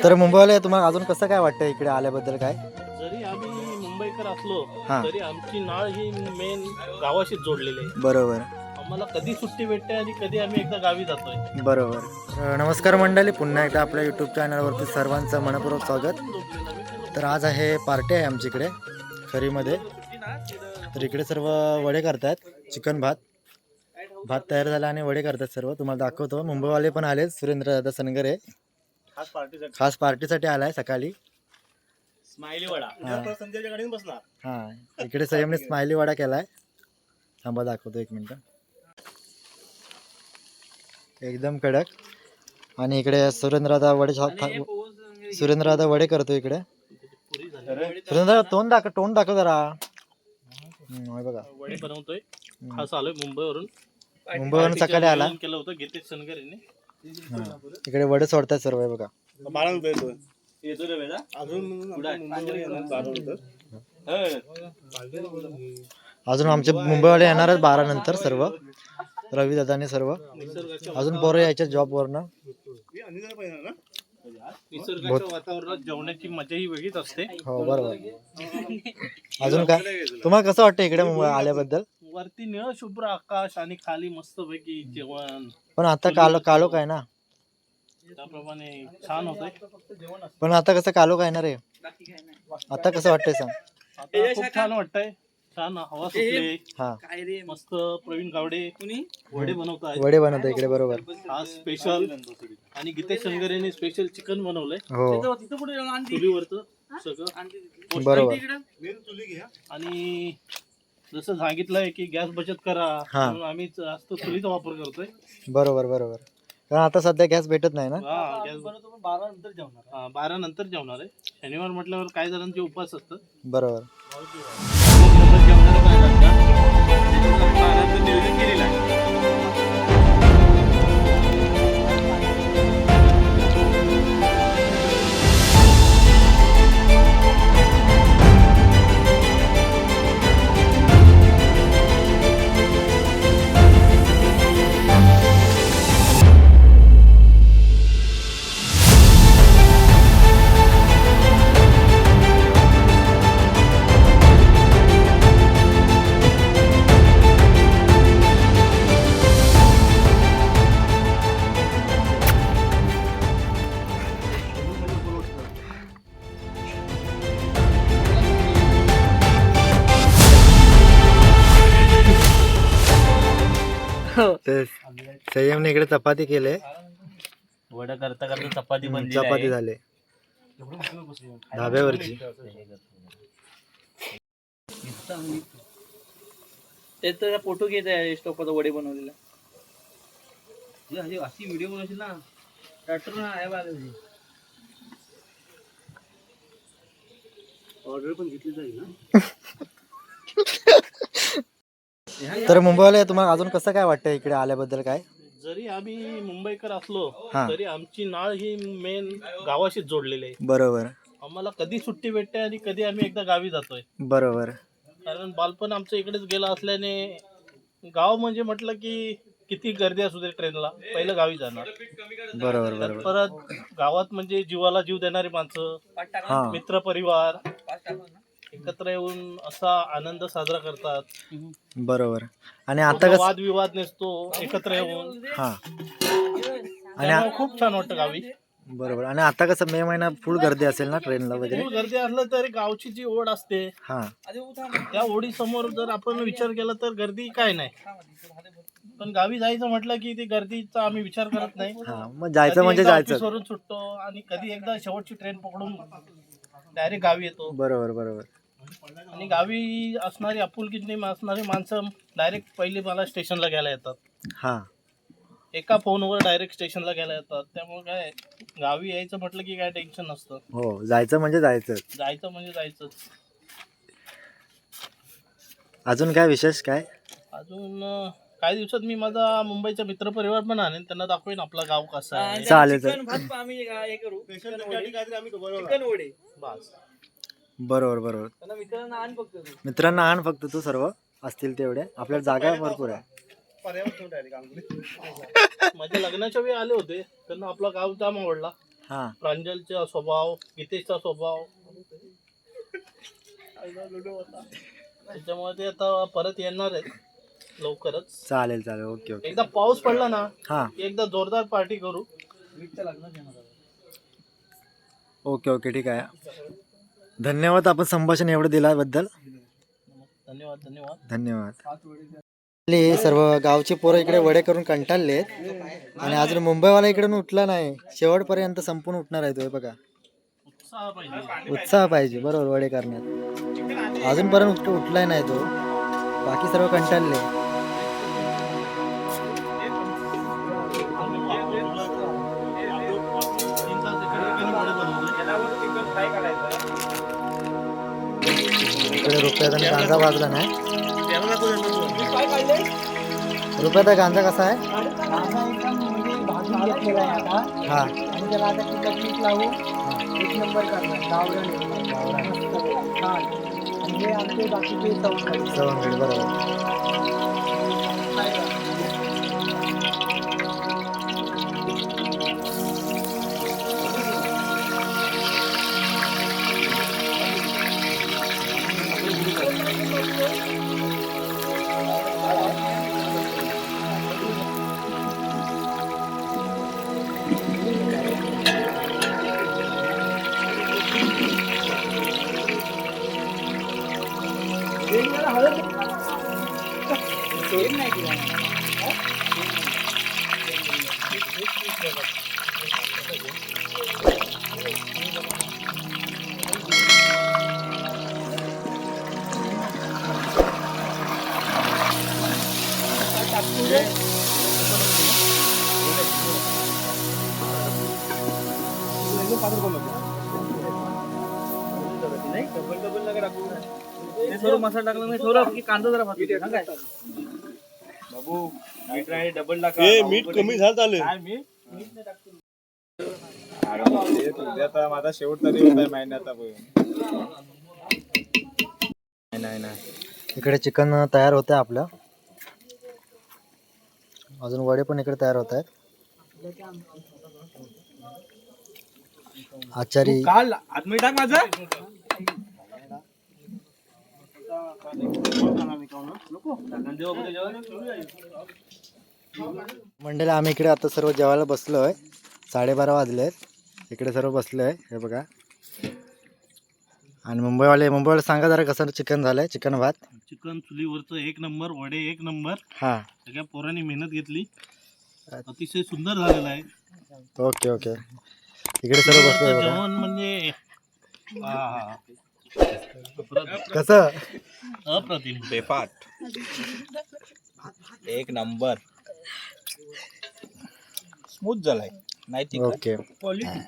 तर मुंबईला तुम्हाला अजून कसं काय वाटतं इकडे आल्याबद्दल काय? जरी आम्ही मुंबईकर असलो हा. तरी आमची नाळ ही मेन गावाशीच जोडलेली आहे. बरोबर आम्हाला कधी सुट्टी भेटते आणि कधी आम्ही एकदा गावी जातोय. बरोबर. नमस्कार मंडळी, पुन्हा एकदा आपल्या यूट्यूब चॅनलवरती सर्वांचं मनपूर्वक स्वागत. तर आज आहे पार्टी आहे आमच्या इकडे खरीमध्ये. तर इकडे सर्व वडे करतात, चिकन भात तयार झाला आणि वडे करतात सर्व. तुम्हाला दाखवतो. मुंबईवाले पण आले, सुरेंद्र दादा सनगरे खास पार्टीसाठी आलाय सकाळी. स्माइली वडा संजयच्या गाडीने बसणार. हां, इकडे संयमने स्माइली वडा केलाय. थांबा दाखवतो एक मिनटं. एकदम कडक. आणि इकडे सुरेंद्रदादा वडे करतो इकडे. सुरेंद्र तोंड दाखव जरा. बघा वडे बनवतोय. खास आलोय मुंबईवरून सकाळी आला. केलं होतं गिरीश सनगरेने. इकडे वडे सोडतात सर्व. बघा अजून आमचे मुंबईवाले येणार आहेत 12 नंतर सर्व. रवी दादाने सर्व अजून पोरं यायच्या जॉबवरनं. निसर्गाच्या वातावरणात जेवणाची मजा ही वेगळीच असते. हो बरोबर. अजून काय तुम्हाला कसं वाटतं इकडे मुंबई आल्याबद्दल? वरती निळ शुभ्र आकाश आणि खाली मस्त पैकी जेवण. पण आता कालो काय ना, त्याप्रमाणे छान होतंय. पण आता कसं कालो काय ना रे, आता कसं वाटतंय सांग? आता खूप छान वाटतंय. छान हवा सुटली. हा, मस्त प्रवीण गावडे वडे बनवताय. वडे बनवतो इकडे. बरोबर. हा स्पेशल. आणि गीतेश सनगरेने स्पेशल चिकन बनवलंय हो चुलीवरचं सगळं. बरोबर. आणि जसं सांगितलंय की गॅस बचत करा, हा. म्हणून आम्ही जास्त चुलीचा वापर करतोय. बरोबर. कारण आता सध्या गॅस भेटत नाही ना. हा, गॅस 12 नंतर जेवणार आहे. शनिवार म्हटल्यावर काही जणांचे उपवास असतात. बरोबर. तर संयमने इकडे चपाती केले. वडा करता करता चपाती बनली. चपाती झाले धाब्यावरची. त्याचा फोटो घेत आहे स्टोपाचा वडे बनवलेला. अशी व्हिडिओ बनवशील ना, ट्रॅक्टर ना आहे बघा. ऑर्डर पण घेतली जाईल ना. तर मुंबईला तुम्हाला अजून कसं काय वाटतं इकडे आल्याबद्दल काय? जरी आम्ही मुंबईकर असलो हा. तरी आमची नाळ ही मेन गावाशीच जोडलेली आहे. बरोबर. आम्हाला कधी सुट्टी भेटते आणि कधी आम्ही एकदा गावी जातोय. बरोबर. कारण बालपण आमचं इकडेच गेलं असल्याने गाव म्हणजे म्हटलं की किती गर्दी असू दे ट्रेनला पहिलं गावी जाणार. बरोबर. परत गावात म्हणजे जीवाला जीव देणारी माणसं, हा. मित्र परिवार एकत्र येऊन असा आनंद साजरा करतात. बरोबर. आणि आता कसं वादविवाद नसतो एकत्र येऊन. हा. त्यामुळे खूप छान वाटतं गावी. बरोबर. आणि आता कसं मे महिना फुल गर्दी असेल ना ट्रेनला वगैरे. खूप गर्दी असलं तरी गावची जी ओढ असते हा. त्या ओढी समोर जर आपण विचार केला तर गर्दी काय नाही. पण गावी जायचं म्हटलं की ती गर्दीचा आम्ही विचार करत नाही. हा, मग जायचं म्हणजे जायचं. ऑफिसवरून सुटतो आणि कधी एकदा शेवटची ट्रेन पकडून डायरेक्ट गावी येतो. बरोबर. आणि गावी असणारी आपुलकीची असणारी माणसं डायरेक्ट पहिली मला स्टेशनला घ्यायला येतात. हा. एका फोनवर डायरेक्ट स्टेशनला घ्यायला येतात. त्यामुळे काय गावी यायचं म्हटलं की काय टेन्शन नसतं. हो, जायचं म्हणजे जायचं. जायचंच. अजून काय विशेष काय? अजून काही दिवसात मी माझा मुंबईचा मित्रपरिवार पण आणेन, त्यांना दाखवेन आपला गाव कसा आहे. चालेल. बरोबर. मित्रांना आण फक्त तू, सर्व असतील तेवढे. आपल्याला जागा भरपूर आहे. माझ्या लग्नाच्या वेळी आले होते, त्यांना आपला गाव जाम आवडला. हा प्रांजलचा स्वभाव, गीतेशचा स्वभाव, त्याच्यामुळे ते आता परत येणार आहेत लवकरच. चालेल चालेल, ओके ओके. एकदा पाऊस पडला ना हा की एकदा जोरदार पार्टी करू. ओके ओके, ठीक आहे. धन्यवाद आपण संभाषण एवढं दिल्याबद्दल. धन्यवाद धन्यवाद. धन्यवाद. सर्व गावचे पोरं इकडे वडे करून कंटाळलेत आणि अजून मुंबईवाला इकडून उठला नाही. शेवटपर्यंत संपून उठणार आहे तो. हे बघा, उत्साह पाहिजे. उत्साह पाहिजे, बरोबर. वडे करण्यात अजूनपर्यंत उठलाय नाही तो. बाकी सर्व कंटाळले. इकडे रुपयाचा गांजा वाजला नाही. रुपयाचा गांजा कसा आहे? हा, आणि त्याला आता तिखट मीठ लावून एक नंबर करणार गावरान आणि हे आमचे बाकीचे सवंगडी, बरोबर. मसाला टाकला नाही थोडा की कांदा जरा भाजून काय बाबू मीठ नाही डबल टाका. मीठ कमी झालं काय मीठ आता माझा शेवट तरी होत आहे महिन्याचा. नाही, इकडे चिकन तयार होत आहे आपलं. अजून वडे पण इकडे तयार होत आहेत. आचारी काल आतमध्ये टाक माझं. मंडळी, आम्ही इकडे आता सर्व जेवायला बसलो आहे. 12:30 वाजले आहेत. इकडे सर्व बसलो आहे. हे बघा. आणि मुंबईवाले सांगा जरा कसं चिकन झालंय. चिकन भात, चिकन चुलीवरचं एक नंबर, वडे एक नंबर. हा, सगळ्या पोरांनी मेहनत घेतली, अतिशय सुंदर झालेला आहे. Okay okay. इकडे सर्व बसलो आहे बघा. जेवण म्हणजे कसं अप्रतिम. बेफाट, एक नंबर, स्मूथ झालाय. नाही ओके. क्वालिटी